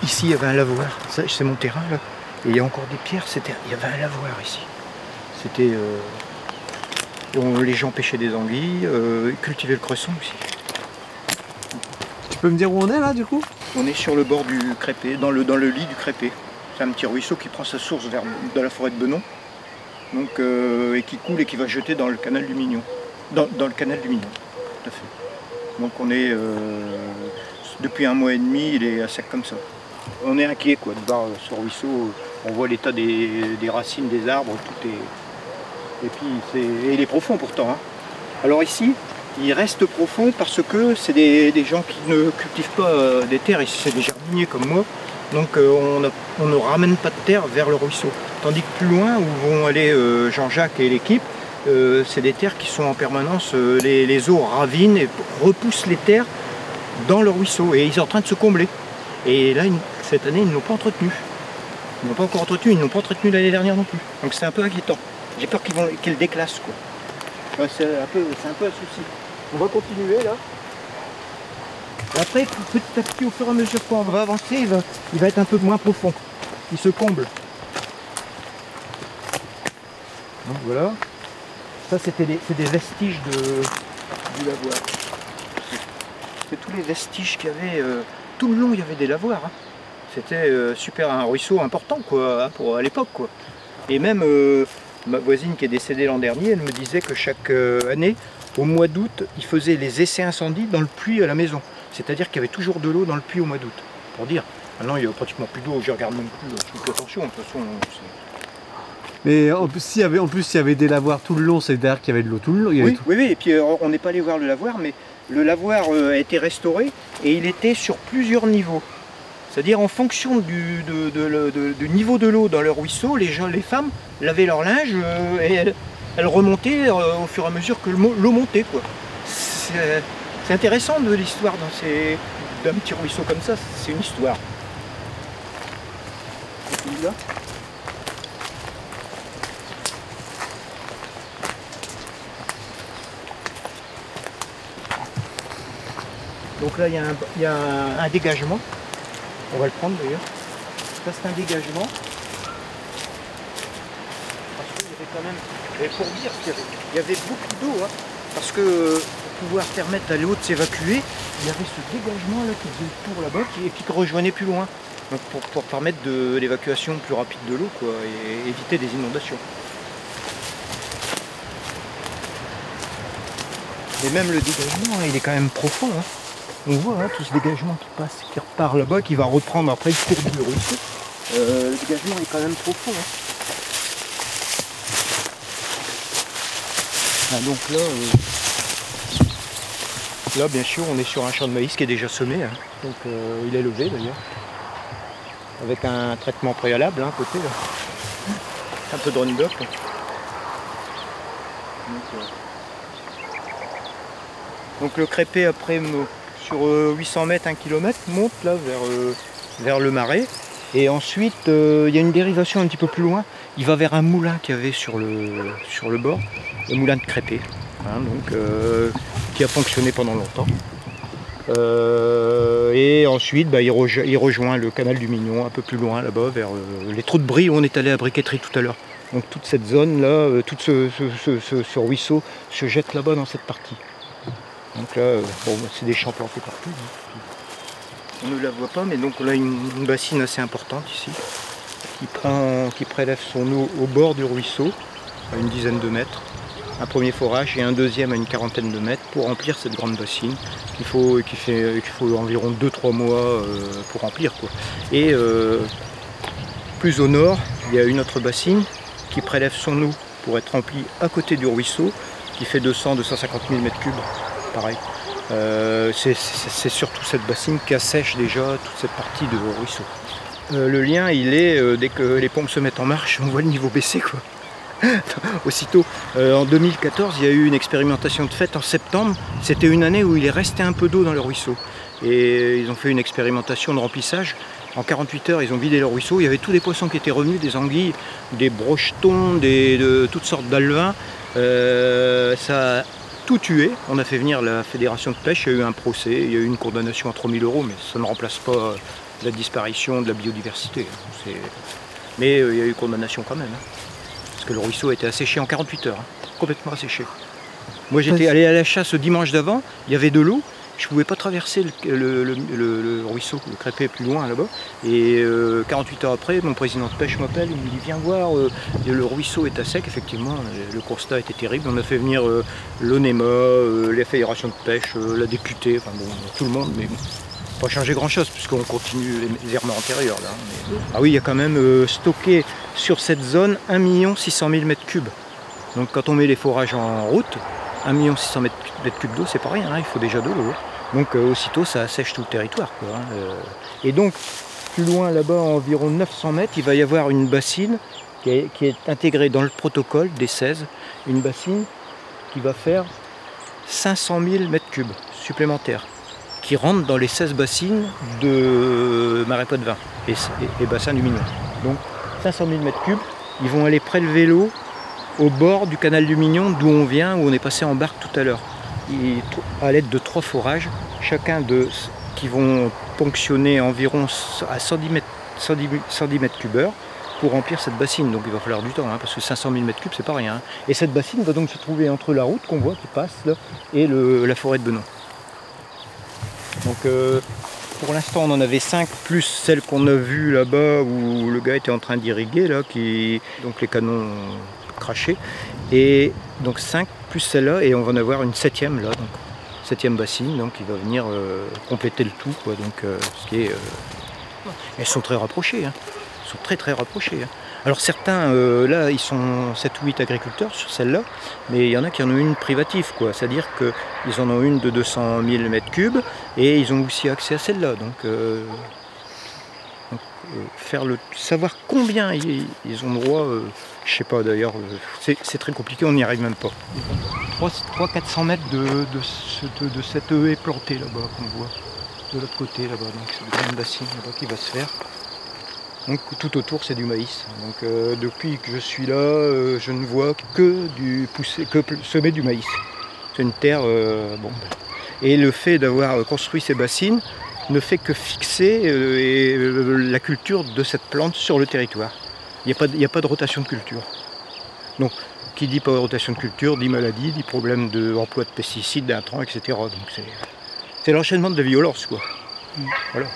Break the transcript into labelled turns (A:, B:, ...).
A: Ici, il y avait un lavoir. C'est mon terrain, là. Et il y a encore des pierres. Il y avait un lavoir ici. C'était... les gens pêchaient des anguilles, cultivaient le cresson aussi.
B: Tu peux me dire où on est, là, du coup?
A: On est sur le bord du Crépé, dans le lit du Crépé. C'est un petit ruisseau qui prend sa source dans la forêt de Benon. Donc, et qui coule et qui va jeter dans le canal du Mignon. Dans le canal du Mignon, tout à fait. Donc on est... depuis un mois et demi, il est à sec comme ça. On est inquiet quoi, de voir ce ruisseau. On voit l'état des racines des arbres, tout est... Et puis il est profond pourtant. Hein. Alors ici, il reste profond parce que c'est des gens qui ne cultivent pas des terres, ici c'est des jardiniers comme moi. Donc on ne ramène pas de terre vers le ruisseau. Tandis que plus loin, où vont aller Jean-Jacques et l'équipe, c'est des terres qui sont en permanence, les eaux ravinent et repoussent les terres dans le ruisseau. Et ils sont en train de se combler. Et là, cette année, ils ne l'ont pas entretenu. Ils n'ont pas encore entretenu, ils n'ont pas entretenu l'année dernière non plus. Donc c'est un peu inquiétant. J'ai peur qu'ils le déclassent quoi. Ouais, c'est un peu un souci. On va continuer là. Après, petit à petit, au fur et à mesure qu'on va avancer, il va être un peu moins profond. Il se comble. Donc voilà. Ça, c'est des vestiges du lavoir. C'est tous les vestiges qu'il y avait. Tout le long, il y avait des lavoirs. Hein. C'était super, un ruisseau important quoi, à l'époque. Quoi. Et même ma voisine qui est décédée l'an dernier, elle me disait que chaque année, au mois d'août, ils faisaient les essais incendies dans le puits à la maison. C'est-à-dire qu'il y avait toujours de l'eau dans le puits au mois d'août. Pour dire, maintenant il n'y a pratiquement plus d'eau, je regarde même plus, je fais attention, de toute façon.
B: Mais en plus, s'il y avait des lavoirs tout le long, c'est-à-dire qu'il y avait de l'eau tout le long.
A: Oui, et puis on n'est pas allé voir le lavoir, mais le lavoir a été restauré et il était sur plusieurs niveaux. C'est-à-dire en fonction du niveau de l'eau dans le ruisseau, les femmes lavaient leur linge et elles remontaient au fur et à mesure que l'eau montait. C'est intéressant de l'histoire d'un petit ruisseau comme ça, c'est une histoire. Là. Donc là, il y a un dégagement. On va le prendre d'ailleurs. Ça, c'est un dégagement. Parce qu'il y avait quand même... Et pour dire qu'il y avait beaucoup d'eau, hein, parce que pour pouvoir permettre à l'eau de s'évacuer, il y avait ce dégagement là qui faisait le tour là-bas et qui rejoignait plus loin. Donc pour permettre de l'évacuation plus rapide de l'eau quoi, et éviter des inondations. Et même le dégagement, hein, il est quand même profond. Hein. On voit hein, tout ce dégagement qui passe, qui repart là-bas, qui va reprendre après le cours du ruisseau. Le dégagement est quand même profond. Hein. Ah, donc là, bien sûr, on est sur un champ de maïs qui est déjà semé. Hein. Donc il est levé d'ailleurs. Avec un traitement préalable hein, à côté. Là. Un peu de Roundup. Donc le crépé après sur 800 mètres, 1 km monte là vers le marais. Et ensuite il y a une dérivation un petit peu plus loin. Il va vers un moulin qu'il y avait sur le bord. Le moulin de Crépé. Hein, donc, qui a fonctionné pendant longtemps. Et ensuite il rejoint le canal du Mignon un peu plus loin là-bas vers les trous de Brie où on est allé à Briqueterie tout à l'heure. Donc toute cette zone là, tout ce ruisseau se jette là-bas dans cette partie. Donc là, bon, c'est des champs plantés partout. On ne la voit pas, mais donc là une bassine assez importante ici qui prélève son eau au bord du ruisseau à une dizaine de mètres. Un premier forage et un deuxième à une quarantaine de mètres pour remplir cette grande bassine qu'il faut environ 2-3 mois pour remplir. Quoi. Et plus au nord, il y a une autre bassine qui prélève son eau pour être remplie à côté du ruisseau qui fait 200-250 000 m3. Pareil. C'est surtout cette bassine qui assèche déjà toute cette partie du ruisseau. Le lien, il est, dès que les pompes se mettent en marche, on voit le niveau baisser. Quoi. Aussitôt, en 2014, il y a eu une expérimentation de fait en septembre. C'était une année où il est resté un peu d'eau dans le ruisseau. Et ils ont fait une expérimentation de remplissage. En 48 heures, ils ont vidé le ruisseau. Il y avait tous les poissons qui étaient revenus, des anguilles, des brochetons, de toutes sortes d'alevins. Ça a tout tué. On a fait venir la fédération de pêche. Il y a eu un procès, il y a eu une condamnation à 3 000 €, mais ça ne remplace pas la disparition de la biodiversité. Mais il y a eu condamnation quand même. Parce que le ruisseau a été asséché en 48 heures. Complètement asséché. Moi j'étais allé à la chasse dimanche d'avant, il y avait de l'eau. Je ne pouvais pas traverser le ruisseau, le crépé plus loin là-bas. Et 48 heures après, mon président de pêche m'appelle, il me dit viens voir, le ruisseau est à sec. Effectivement, le constat était terrible. On a fait venir l'ONEMA, les fédérations de pêche, la députée, enfin bon, tout le monde, mais bon, pas changé grand-chose puisqu'on continue les errements antérieurs. Là. Mais, ah oui, il y a quand même stocké sur cette zone 1 600 000 m3. Donc quand on met les forages en route, 1 600 000 m3 d'eau, c'est pas rien, hein, il faut déjà de l'eau. Donc aussitôt, ça assèche tout le territoire. Quoi, hein, Et donc, plus loin, là-bas, à environ 900 mètres, il va y avoir une bassine qui est intégrée dans le protocole des 16, une bassine qui va faire 500 000 m3 supplémentaires, qui rentrent dans les 16 bassines de Marais Poitevin et bassin du Mignon. Donc 500 000 m3, ils vont aller prélever l'eau au bord du canal du Mignon, d'où on vient, où on est passé en barque tout à l'heure. À l'aide de 3 forages, chacun qui vont ponctionner environ à 110 m3 pour remplir cette bassine. Donc il va falloir du temps, hein, parce que 500 000 m3, c'est pas rien. Hein. Et cette bassine va donc se trouver entre la route qu'on voit qui passe là, et la forêt de Benon. Donc pour l'instant on en avait 5 plus celle qu'on a vue là-bas où le gars était en train d'irriguer, là, donc les canons craché, et donc 5 plus celle-là, et on va en avoir une 7e là, donc 7e bassine, donc il va venir compléter le tout, quoi, donc ce qui est elles sont très rapprochées, hein. Elles sont très rapprochées, hein. Alors certains là ils sont 7 ou 8 agriculteurs sur celle-là, mais il y en a qui en ont une privative, quoi, c'est-à-dire qu'ils en ont une de 200 000 m3 et ils ont aussi accès à celle-là, donc savoir combien ils ont droit, je sais pas d'ailleurs, c'est très compliqué, on n'y arrive même pas. 300-400 mètres de cette haie plantée là-bas qu'on voit, de l'autre côté là-bas, donc c'est une grande bassine là-bas qui va se faire. Donc tout autour c'est du maïs. Donc depuis que je suis là, je ne vois que semer du maïs. C'est une terre, bon. Et le fait d'avoir construit ces bassines ne fait que fixer la culture de cette plante sur le territoire. Il n'y a pas de rotation de culture. Donc, qui dit pas de rotation de culture, dit maladie, dit problème d'emploi de pesticides, d'intrants, etc. Donc c'est l'enchaînement de la violence, quoi. Voilà.